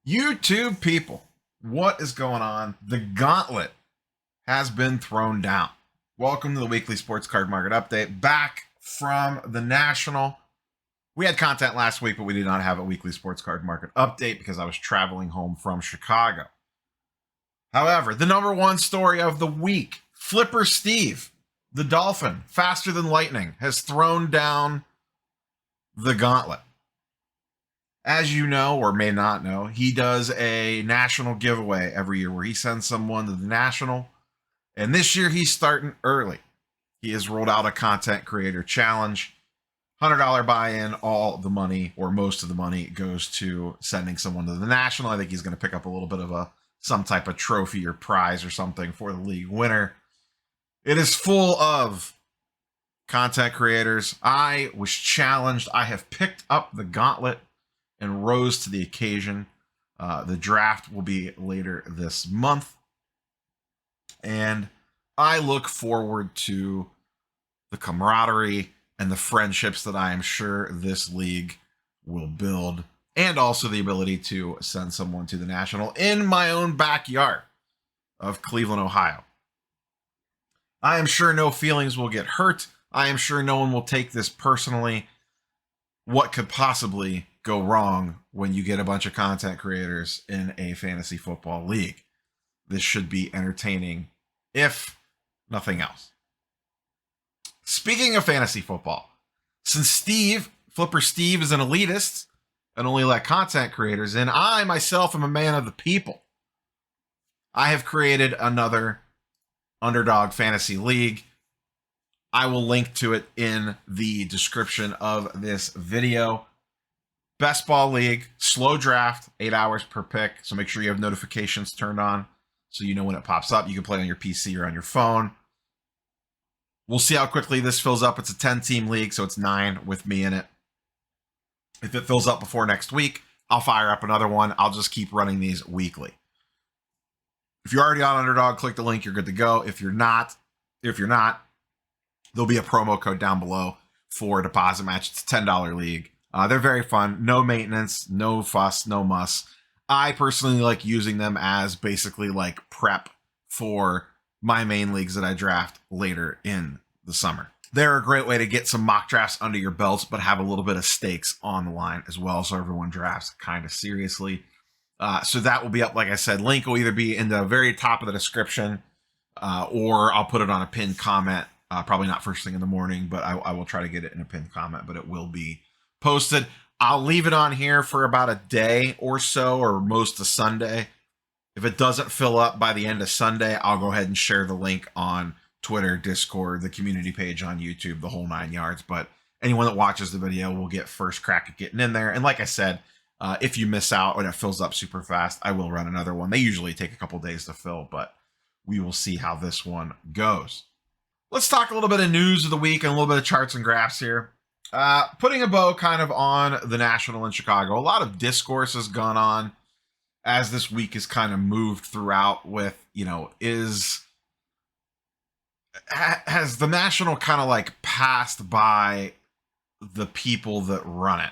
YouTube people, what is going on? The gauntlet has been thrown down. Welcome to the weekly sports card market update. Back from the National. We had content last week, but we did not have a weekly sports card market update because I was traveling home from Chicago. However, the number one story of the week, Flipper Steve, the Dolphin, faster than lightning, has thrown down the gauntlet. As you know, or may not know, he does a national giveaway every year where he sends someone to the national. And this year he's starting early. He has rolled out a content creator challenge. $100 buy-in, all the money or most of the money goes to sending someone to the national. I think he's going to pick up a little bit of some type of trophy or prize or something for the league winner. It is full of content creators. I was challenged. I have picked up the gauntlet and rose to the occasion. The draft will be later this month. And I look forward to the camaraderie and the friendships that I am sure this league will build. And also the ability to send someone to the national in my own backyard of Cleveland, Ohio. I am sure no feelings will get hurt. I am sure no one will take this personally. What could possibly go wrong when you get a bunch of content creators in a fantasy football league? This should be entertaining, if nothing else. Speaking of fantasy football, since Flipper Steve is an elitist and only let content creators in, I myself am a man of the people. I have created another Underdog Fantasy League. I will link to it in the description of this video. Best ball league, slow draft, 8 hours per pick. So make sure you have notifications turned on so you know when it pops up. You can play it on your PC or on your phone. We'll see how quickly this fills up. It's a 10-team league, so it's 9 with me in it. If it fills up before next week, I'll fire up another one. I'll just keep running these weekly. If you're already on Underdog, click the link. You're good to go. If you're not, there'll be a promo code down below for a deposit match. It's a $10 league. They're very fun. No maintenance, no fuss, no muss. I personally like using them as basically like prep for my main leagues that I draft later in the summer. They're a great way to get some mock drafts under your belts, but have a little bit of stakes on the line as well, so everyone drafts kind of seriously. So that will be up, like I said. Link will either be in the very top of the description, or I'll put it on a pinned comment. Probably not first thing in the morning, but I will try to get it in a pinned comment, but it will be posted. I'll leave it on here for about a day or so, or most of Sunday. If it doesn't fill up by the end of Sunday, I'll go ahead and share the link on Twitter, Discord, the community page on YouTube, the whole 9 yards. But anyone that watches the video will get first crack at getting in there. And like I said, if you miss out when it fills up super fast, I will run another one. They usually take a couple days to fill, but we will see how this one goes. Let's talk a little bit of news of the week and a little bit of charts and graphs here. Putting a bow kind of on the National in Chicago. A lot of discourse has gone on as this week has kind of moved throughout with, has the National kind of like passed by the people that run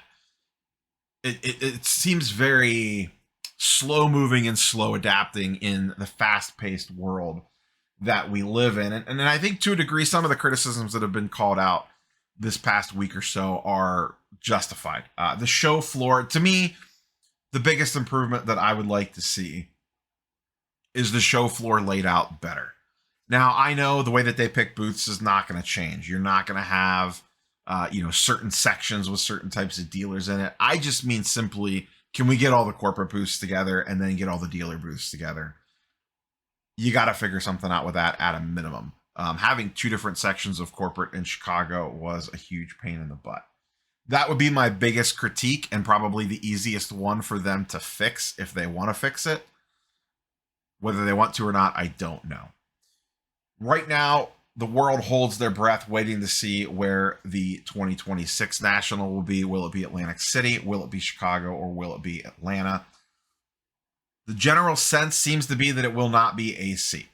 it? It seems very slow moving and slow adapting in the fast paced world that we live in. And I think to a degree, some of the criticisms that have been called out this past week or so are justified. The show floor, to me, the biggest improvement that I would like to see is the show floor laid out better. Now, I know the way that they pick booths is not going to change. You're not going to have, certain sections with certain types of dealers in it. I just mean simply, can we get all the corporate booths together and then get all the dealer booths together? You got to figure something out with that at a minimum. Having 2 different sections of corporate in Chicago was a huge pain in the butt. That would be my biggest critique and probably the easiest one for them to fix if they want to fix it. Whether they want to or not, I don't know. Right now, the world holds their breath waiting to see where the 2026 National will be. Will it be Atlantic City? Will it be Chicago? Or will it be Atlanta? The general sense seems to be that it will not be AC.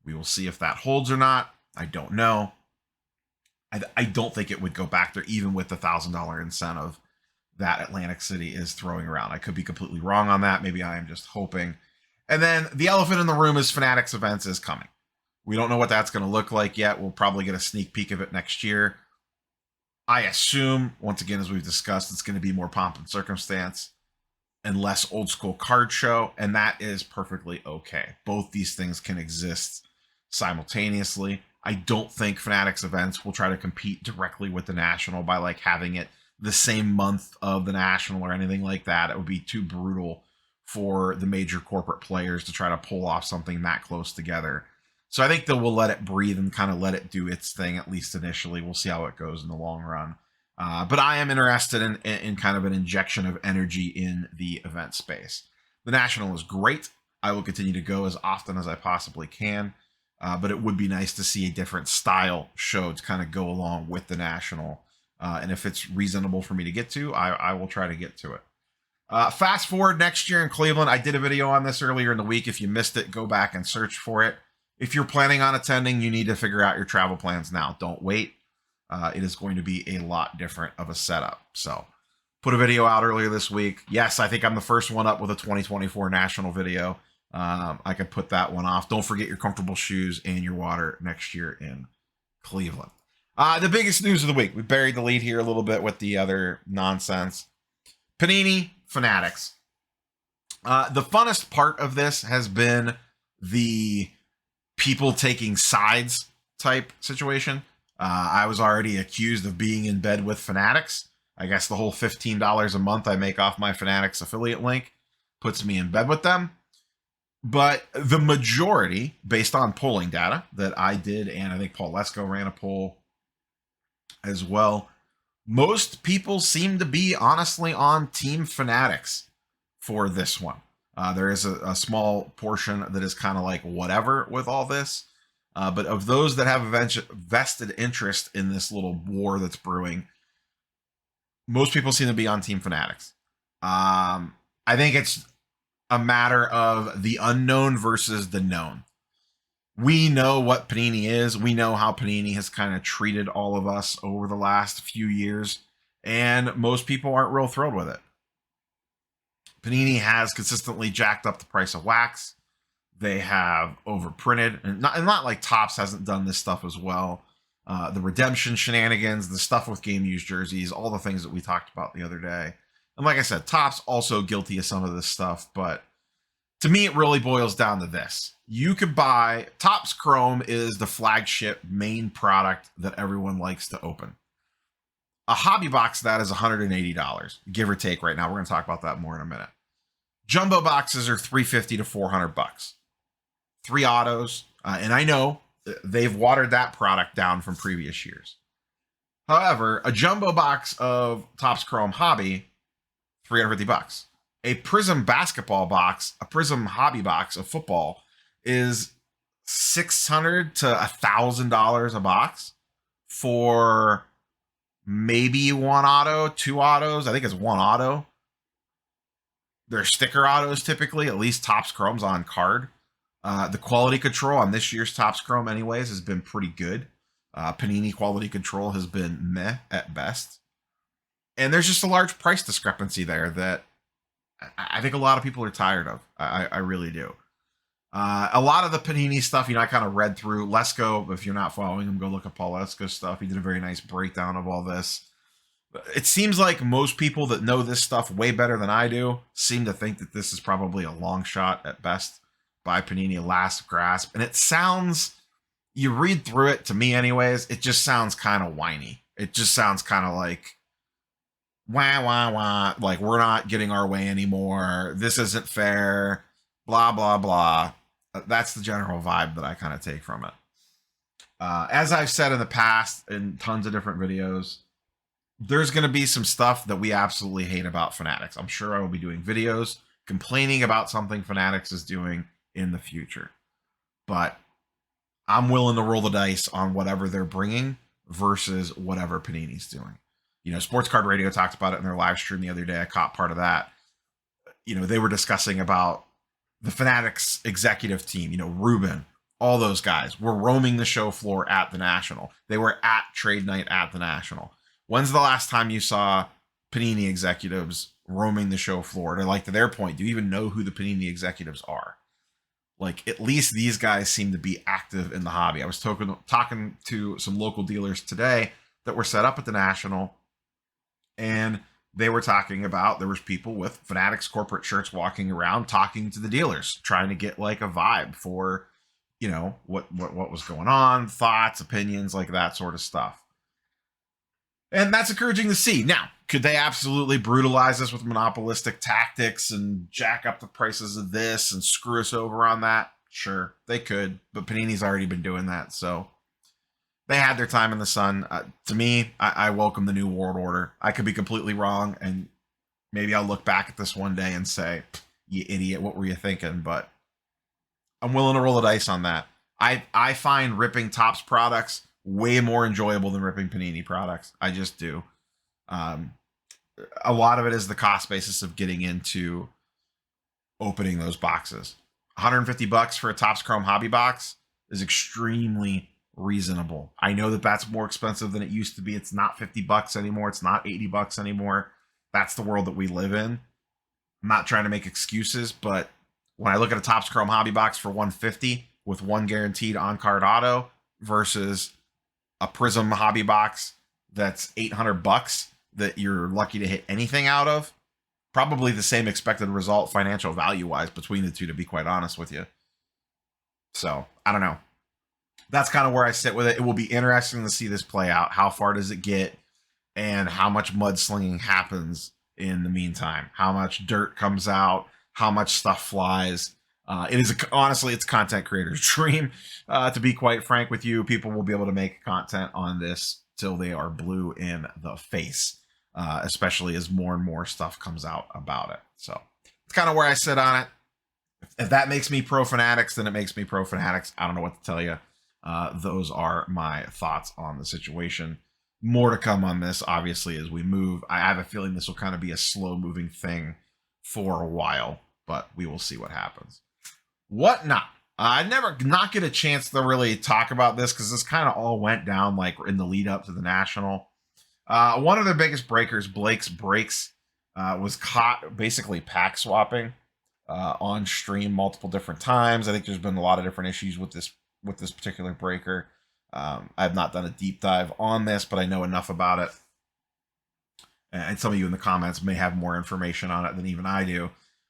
We will see if that holds or not. I don't know. I don't think it would go back there even with the $1,000 incentive that Atlantic City is throwing around. I could be completely wrong on that. Maybe I am just hoping. And then the elephant in the room is Fanatics Events is coming. We don't know what that's going to look like yet. We'll probably get a sneak peek of it next year. I assume, once again, as we've discussed, it's going to be more pomp and circumstance and less old school card show, and that is perfectly okay. Both these things can exist simultaneously. I don't think Fanatics Events will try to compete directly with the National by like having it the same month of the National or anything like that. It would be too brutal for the major corporate players to try to pull off something that close together. So I think that we'll let it breathe and kind of let it do its thing, at least initially. We'll see how it goes in the long run. But I am interested in kind of an injection of energy in the event space. The National is great. I will continue to go as often as I possibly can. But it would be nice to see a different style show to kind of go along with the National. And if it's reasonable for me to get to, I will try to get to it. Fast forward next year in Cleveland. I did a video on this earlier in the week. If you missed it, go back and search for it. If you're planning on attending, you need to figure out your travel plans now. Don't wait. It is going to be a lot different of a setup. So put a video out earlier this week. Yes, I think I'm the first one up with a 2024 National video. I could put that one off. Don't forget your comfortable shoes and your water next year in Cleveland. The biggest news of the week. We buried the lead here a little bit with the other nonsense. Panini Fanatics. The funnest part of this has been the people taking sides type situation. I was already accused of being in bed with Fanatics. I guess the whole $15 a month I make off my Fanatics affiliate link puts me in bed with them. But the majority, based on polling data that I did, and I think Paul Lesko ran a poll as well, most people seem to be honestly on Team Fanatics for this one. There is a small portion that is kind of like whatever with all this. But of those that have vested interest in this little war that's brewing, most people seem to be on Team Fanatics. I think it's a matter of the unknown versus the known. We know what Panini is. We know how Panini has kind of treated all of us over the last few years, and most people aren't real thrilled with it. Panini has consistently jacked up the price of wax. They have overprinted, and not like Topps hasn't done this stuff as well. The redemption shenanigans, the stuff with game used jerseys, all the things that we talked about the other day. And like I said, Topps also guilty of some of this stuff, but to me, it really boils down to this. You could buy, Topps Chrome is the flagship main product that everyone likes to open. A hobby box of that is $180, give or take right now. We're going to talk about that more in a minute. Jumbo boxes are $350 to $400. 3 autos, and I know they've watered that product down from previous years. However, a jumbo box of Topps Chrome Hobby, $350. A Prism basketball box, a Prism hobby box of football is $600 to $1,000 a box for maybe 1 auto, 2 autos. I think it's 1 auto. They're sticker autos typically, at least Topps Chrome's on card. The quality control on this year's Topps Chrome anyways has been pretty good. Panini quality control has been meh at best. And there's just a large price discrepancy there that I think a lot of people are tired of. I really do. A lot of the Panini stuff, I kind of read through. Lesko, if you're not following him, go look at Paul Lesko's stuff. He did a very nice breakdown of all this. It seems like most people that know this stuff way better than I do seem to think that this is probably a long shot at best by Panini, last grasp. And it sounds, you read through it, to me anyways, it just sounds kind of whiny. It just sounds kind of like, wah, wah, wah, like we're not getting our way anymore. This isn't fair, blah, blah, blah. That's the general vibe that I kind of take from it. As I've said in the past in tons of different videos, there's going to be some stuff that we absolutely hate about Fanatics. I'm sure I will be doing videos complaining about something Fanatics is doing in the future. But I'm willing to roll the dice on whatever they're bringing versus whatever Panini's doing. Sports Card Radio talked about it in their live stream the other day. I caught part of that. They were discussing about the Fanatics executive team, Ruben, all those guys were roaming the show floor at the National. They were at trade night at the National. When's the last time you saw Panini executives roaming the show floor. And like, to their point, do you even know who the Panini executives are? Like, at least these guys seem to be active in the hobby. I was talking to some local dealers today that were set up at the National, and they were talking about, there was people with Fanatics corporate shirts walking around talking to the dealers, trying to get like a vibe for, you know, what was going on, thoughts, opinions, like that sort of stuff. And that's encouraging to see. Now, could they absolutely brutalize us with monopolistic tactics and jack up the prices of this and screw us over on that? Sure, they could, but Panini's already been doing that, so they had their time in the sun. To me, I welcome the new world order. I could be completely wrong, and maybe I'll look back at this one day and say, you idiot, what were you thinking? But I'm willing to roll the dice on that. I find ripping Topps products way more enjoyable than ripping Panini products. I just do. A lot of it is the cost basis of getting into opening those boxes. $150 for a Topps Chrome hobby box is extremely reasonable. I know that that's more expensive than it used to be. It's not $50 anymore. It's not $80 anymore. That's the world that we live in. I'm not trying to make excuses, but when I look at a Topps Chrome hobby box for $150 with one guaranteed on-card auto versus a Prism hobby box that's $800 that you're lucky to hit anything out of, probably the same expected result financial value wise between the two, to be quite honest with you. So I don't know. That's kind of where I sit with it. It will be interesting to see this play out. How far does it get, and how much mudslinging happens in the meantime? How much dirt comes out? How much stuff flies? It is honestly, it's a content creator's dream. To be quite frank with you, people will be able to make content on this till they are blue in the face, especially as more and more stuff comes out about it. So it's kind of where I sit on it. If that makes me pro Fanatics, then it makes me pro Fanatics. I don't know what to tell you. Those are my thoughts on the situation. More to come on this, obviously, as we move. I have a feeling this will kind of be a slow-moving thing for a while, but we will see what happens. Whatnot. I never not get a chance to really talk about this because this kind of all went down like in the lead up to the National. One of their biggest breakers, Blake's Breaks, was caught basically pack swapping on stream multiple different times. I think there's been a lot of different issues with this particular breaker. I have not done a deep dive on this, but I know enough about it. And some of you in the comments may have more information on it than even I do.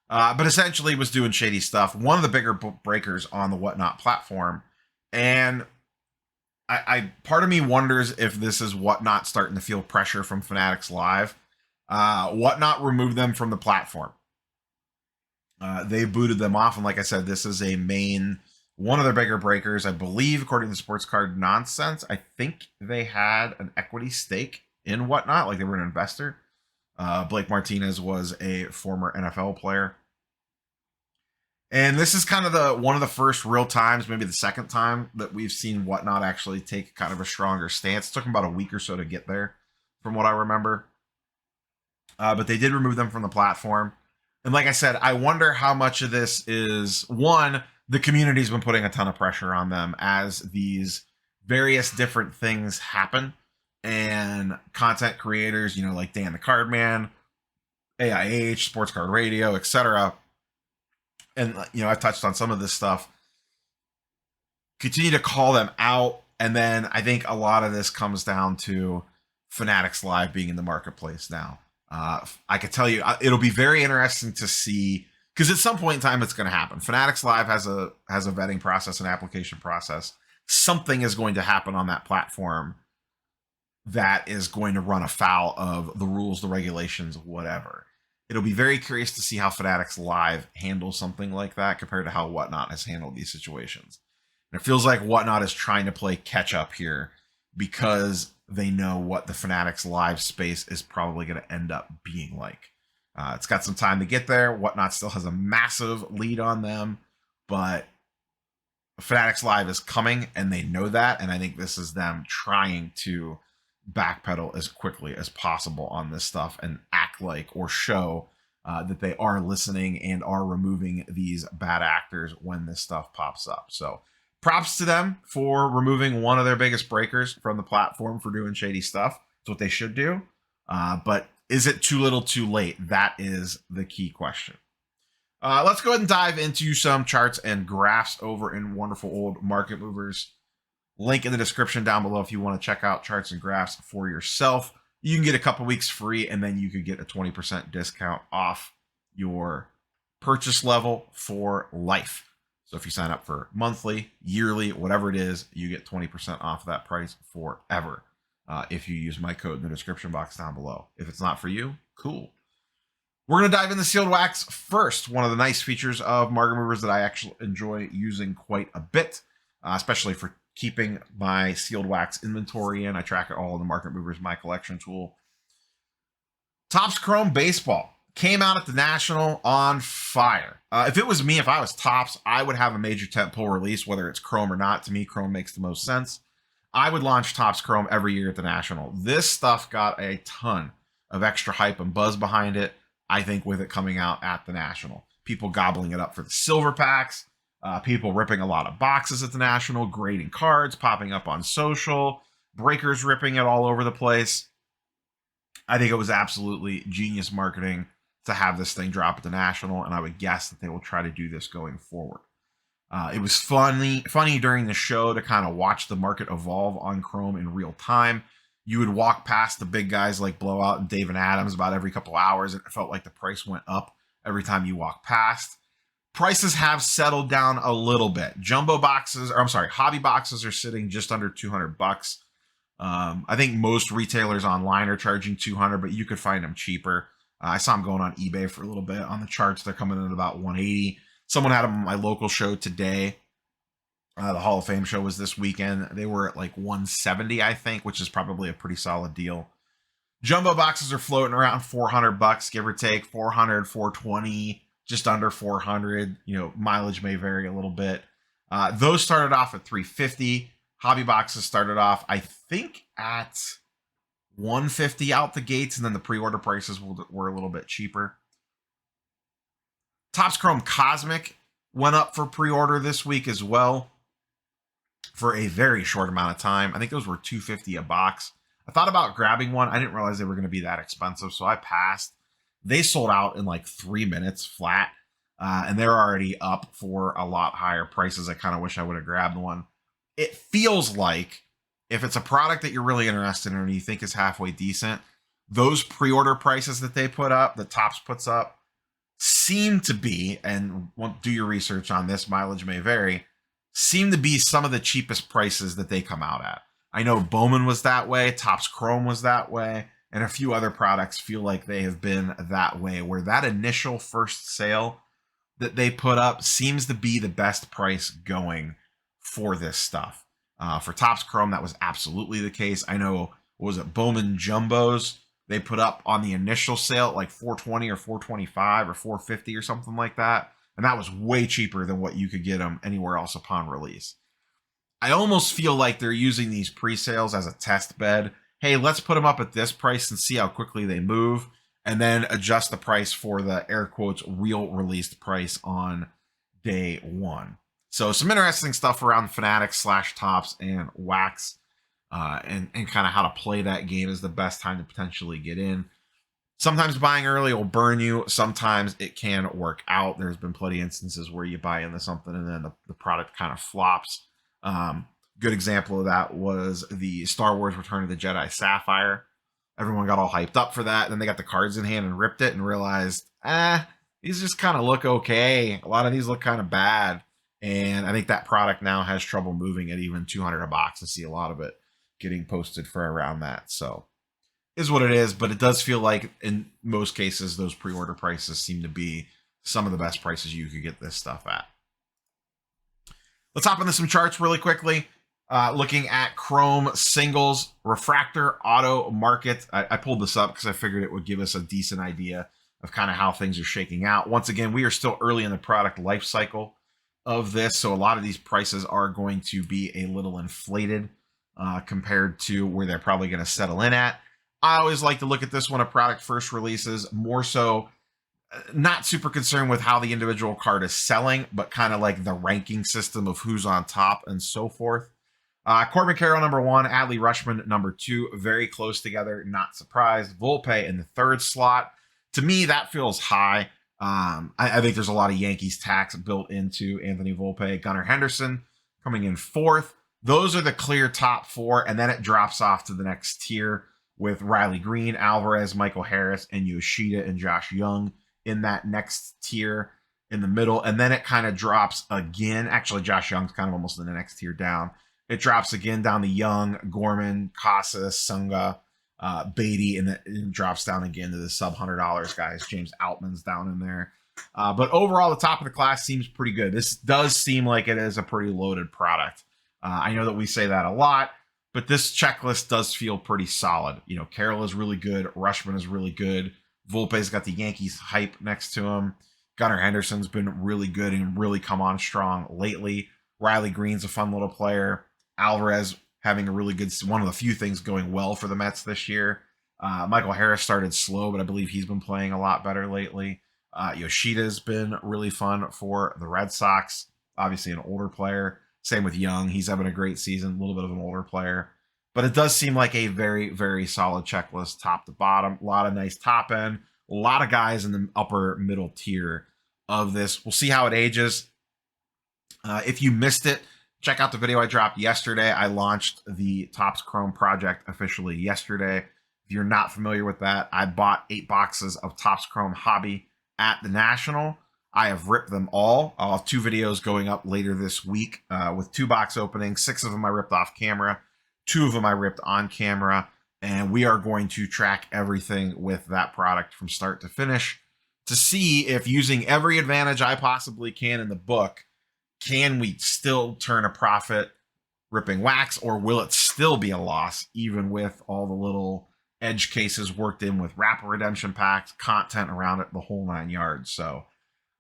But essentially was doing shady stuff. One of the bigger breakers on the Whatnot platform. And I part of me wonders if this is Whatnot starting to feel pressure from Fanatics Live. Whatnot removed them from the platform. They booted them off. And like I said, this is one of their bigger breakers. I believe, according to Sports Card Nonsense, I think they had an equity stake in Whatnot, like they were an investor. Blake Martinez was a former NFL player. And this is kind of one of the first real times, maybe the second time, that we've seen Whatnot actually take kind of a stronger stance. It took them about a week or so to get there, from what I remember. But they did remove them from the platform. And like I said, I wonder how much of this is, one, the community's been putting a ton of pressure on them as these various different things happen. And content creators, like Dan the Cardman, AIH, Sports Card Radio, etc. And, I've touched on some of this stuff. Continue to call them out. And then I think a lot of this comes down to Fanatics Live being in the marketplace now. I could tell you, it'll be very interesting to see, because at some point in time, it's going to happen. Fanatics Live has a vetting process, an application process. Something is going to happen on that platform that is going to run afoul of the rules, the regulations, whatever. It'll be very curious to see how Fanatics Live handles something like that compared to how Whatnot has handled these situations. And it feels like Whatnot is trying to play catch up here because they know what the Fanatics Live space is probably going to end up being like. It's got some time to get there. Whatnot still has a massive lead on them, but Fanatics Live is coming, and they know that. And I think this is them trying to backpedal as quickly as possible on this stuff and act like or show that they are listening and are removing these bad actors when this stuff pops up. So props to them for removing one of their biggest breakers from the platform for doing shady stuff. It's what they should do. But Is it too little too late? That is the key question. Let's go ahead and dive into some charts and graphs over in wonderful old Market Movers. Link in the description down below if you want to check out charts and graphs for yourself. You can get a couple weeks free, and then you could get a 20% discount off your purchase level for life. So if you sign up for monthly, yearly, whatever it is, you get 20% off that price forever if you use my code in the description box down below. If it's not for you, cool. We're going to dive into sealed wax first. One of the nice features of Market Movers that I actually enjoy using quite a bit, especially for keeping my sealed wax inventory in. I track it all in the Market Movers My Collection tool. Topps Chrome Baseball came out at the National on fire. If it was me, if I was Topps, I would have a major tentpole release, whether it's Chrome or not. To me, Chrome makes the most sense. I would launch Topps Chrome every year at the National. This stuff got a ton of extra hype and buzz behind it, I think, with it coming out at the National. People gobbling it up for the silver packs, people ripping a lot of boxes at the National, grading cards, popping up on social, breakers ripping it all over the place. I think it was absolutely genius marketing to have this thing drop at the National, and I would guess that they will try to do this going forward. It was funny during the show to kind of watch the market evolve on Chrome in real time. You would walk past the big guys like Blowout and Dave and Adams about every couple hours, and it felt like the price went up every time you walk past. Prices have settled down a little bit. Hobby boxes are sitting just under $200. I think most retailers online are charging $200, but you could find them cheaper. I saw them going on eBay for a little bit. On the charts, they're coming in at about $180. Someone had them on my local show today. The Hall of Fame show was this weekend. They were at like $170, I think, which is probably a pretty solid deal. Jumbo boxes are floating around $400, give or take, 400, 420, just under 400. You know, mileage may vary a little bit. Those started off at $350. Hobby boxes started off, I think, at $150 out the gates, and then the pre-order prices were a little bit cheaper. Topps Chrome Cosmic went up for pre-order this week as well for a very short amount of time. I think those were $250 a box. I thought about grabbing one. I didn't realize they were going to be that expensive, so I passed. They sold out in like 3 minutes flat, and they're already up for a lot higher prices. I kind of wish I would have grabbed one. It feels like if it's a product that you're really interested in and you think is halfway decent, those pre-order prices that they put up, that Topps puts up, seem to be, and do your research on this, mileage may vary, seem to be some of the cheapest prices that they come out at. I know Bowman was that way, Topps Chrome was that way, and a few other products feel like they have been that way, where that initial first sale that they put up seems to be the best price going for this stuff. For Topps Chrome, that was absolutely the case. I know, what was it, Bowman Jumbos, they put up on the initial sale at like $420 or $425 or $450 or something like that. And that was way cheaper than what you could get them anywhere else upon release. I almost feel like they're using these pre-sales as a test bed. Hey, let's put them up at this price and see how quickly they move, and then adjust the price for the air quotes real released price on day one. So some interesting stuff around Fanatics / Topps and Wax. And kind of how to play that game is the best time to potentially get in. Sometimes buying early will burn you. Sometimes it can work out. There's been plenty of instances where you buy into something and then the product kind of flops. Good example of that was the Star Wars Return of the Jedi Sapphire. Everyone got all hyped up for that. Then they got the cards in hand and ripped it and realized, these just kind of look okay. A lot of these look kind of bad. And I think that product now has trouble moving at even $200 a box. I see a lot of it getting posted for around that. So is what it is, but it does feel like in most cases those pre-order prices seem to be some of the best prices you could get this stuff at. Let's hop into some charts really quickly. Looking at Chrome singles refractor auto market. I pulled this up because I figured it would give us a decent idea of kind of how things are shaking out. Once again, we are still early in the product life cycle of this, so a lot of these prices are going to be a little inflated compared to where they're probably going to settle in at. I always like to look at this when a product first releases, more so not super concerned with how the individual card is selling, but kind of like the ranking system of who's on top and so forth. Corbin Carroll, number 1. Adley Rushman, number 2. Very close together. Not surprised. Volpe in the 3rd slot. To me, that feels high. I think there's a lot of Yankees tax built into Anthony Volpe. Gunnar Henderson coming in 4th. Those are the clear top 4, and then it drops off to the next tier with Riley Green, Alvarez, Michael Harris, and Yoshida and Josh Young in that next tier in the middle. And then it kind of drops again. Actually, Josh Young's kind of almost in the next tier down. It drops again down to Young, Gorman, Casas, Sunga, Beatty, and it drops down again to the sub $100 guys. James Outman's down in there. But overall, the top of the class seems pretty good. This does seem like it is a pretty loaded product. I know that we say that a lot, but this checklist does feel pretty solid. You know, Carroll is really good. Rushman is really good. Volpe's got the Yankees hype next to him. Gunnar Henderson's been really good and really come on strong lately. Riley Green's a fun little player. Alvarez having a really good, one of the few things going well for the Mets this year. Michael Harris started slow, but I believe he's been playing a lot better lately. Yoshida's been really fun for the Red Sox. Obviously an older player. Same with Young. He's having a great season, a little bit of an older player. But it does seem like a very, very solid checklist top to bottom. A lot of nice top end. A lot of guys in the upper middle tier of this. We'll see how it ages. If you missed it, check out the video I dropped yesterday. I launched the Topps Chrome project officially yesterday. If you're not familiar with that, I bought 8 boxes of Topps Chrome Hobby at the National. I have ripped them all. I'll have 2 videos going up later this week with 2 box openings. 6 of them I ripped off camera. 2 of them I ripped on camera. And we are going to track everything with that product from start to finish to see if, using every advantage I possibly can in the book, can we still turn a profit ripping wax, or will it still be a loss even with all the little edge cases worked in with wrapper redemption packs, content around it, the whole 9 yards. So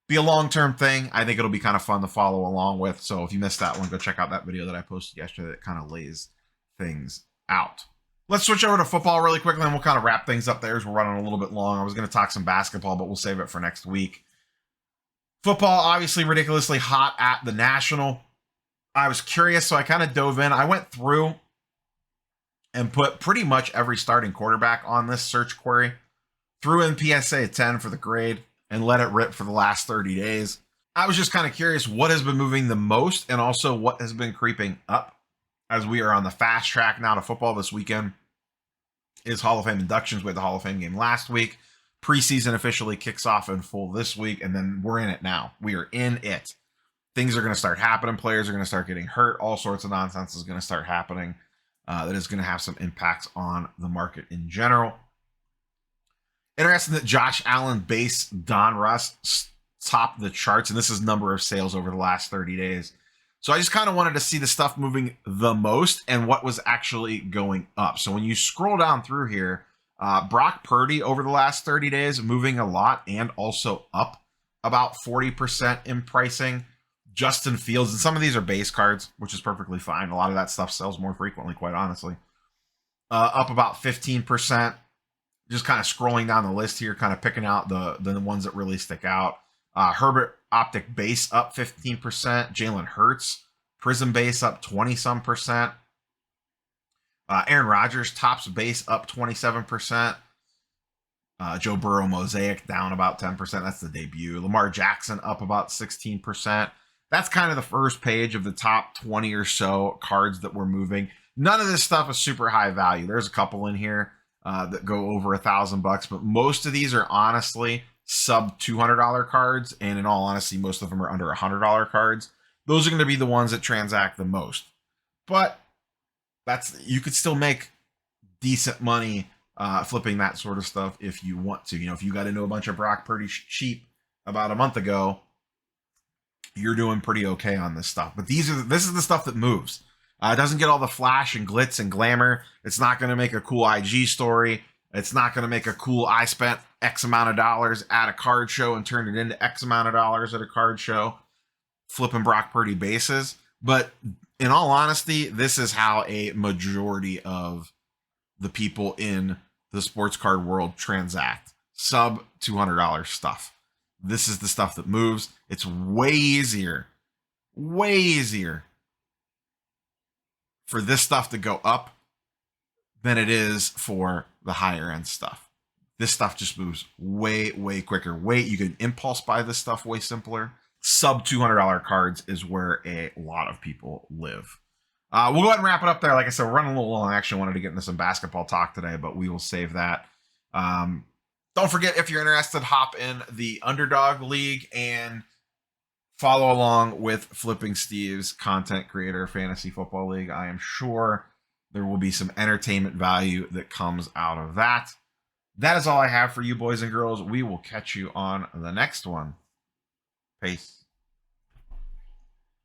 be a long-term thing. I think it'll be kind of fun to follow along with. So if you missed that one, go check out that video that I posted yesterday that kind of lays things out. Let's switch over to football really quickly, and we'll kind of wrap things up there as we're running a little bit long. I was going to talk some basketball, but we'll save it for next week. Football, obviously ridiculously hot at the National. I was curious, so I kind of dove in. I went through and put pretty much every starting quarterback on this search query. Threw in PSA 10 for the grade and let it rip for the last 30 days. I was just kind of curious what has been moving the most and also what has been creeping up, as we are on the fast track now to football. This weekend is Hall of Fame inductions. We had the Hall of Fame game last week. Preseason officially kicks off in full this week, and then we're in it now. We are in it. Things are going to start happening. Players are going to start getting hurt. All sorts of nonsense is going to start happening. That is going to have some impacts on the market in general. Interesting that Josh Allen base Don Russ topped the charts, and this is number of sales over the last 30 days. So I just kind of wanted to see the stuff moving the most and what was actually going up. So when you scroll down through here, Brock Purdy over the last 30 days moving a lot and also up about 40% in pricing. Justin Fields, and some of these are base cards, which is perfectly fine. A lot of that stuff sells more frequently, quite honestly. Up about 15%. Just kind of scrolling down the list here, kind of picking out the ones that really stick out. Herbert Optic base up 15%. Jalen Hurts Prism base up 20-some%. Aaron Rodgers Topps base up 27%. Joe Burrow Mosaic down about 10%. That's the debut. Lamar Jackson up about 16%. That's kind of the first page of the top 20 or so cards that we're moving. None of this stuff is super high value. There's a couple in here that go over $1,000, but most of these are honestly sub $200 cards, and in all honesty, most of them are under $100 cards. Those are going to be the ones that transact the most. But you could still make decent money flipping that sort of stuff if you want to. You know, if you got into a bunch of Brock Purdy cheap about a month ago, you're doing pretty okay on this stuff. But this is the stuff that moves. It doesn't get all the flash and glitz and glamour. It's not going to make a cool IG story. It's not going to make a cool, I spent X amount of dollars at a card show and turned it into X amount of dollars at a card show, flipping Brock Purdy bases. But in all honesty, this is how a majority of the people in the sports card world transact. Sub $200 stuff. This is the stuff that moves. It's way easier for this stuff to go up than it is for the higher end stuff. This stuff just moves way, way quicker. You can impulse buy this stuff way simpler. Sub $200 cards is where a lot of people live. We'll go ahead and wrap it up there. Like I said, we're running a little long. I actually wanted to get into some basketball talk today, but we will save that. Don't forget, if you're interested, hop in the Underdog League and follow along with Flipping Steve's content creator fantasy football league. I am sure there will be some entertainment value that comes out of that. That is all I have for you, boys and girls. We will catch you on the next one. Peace.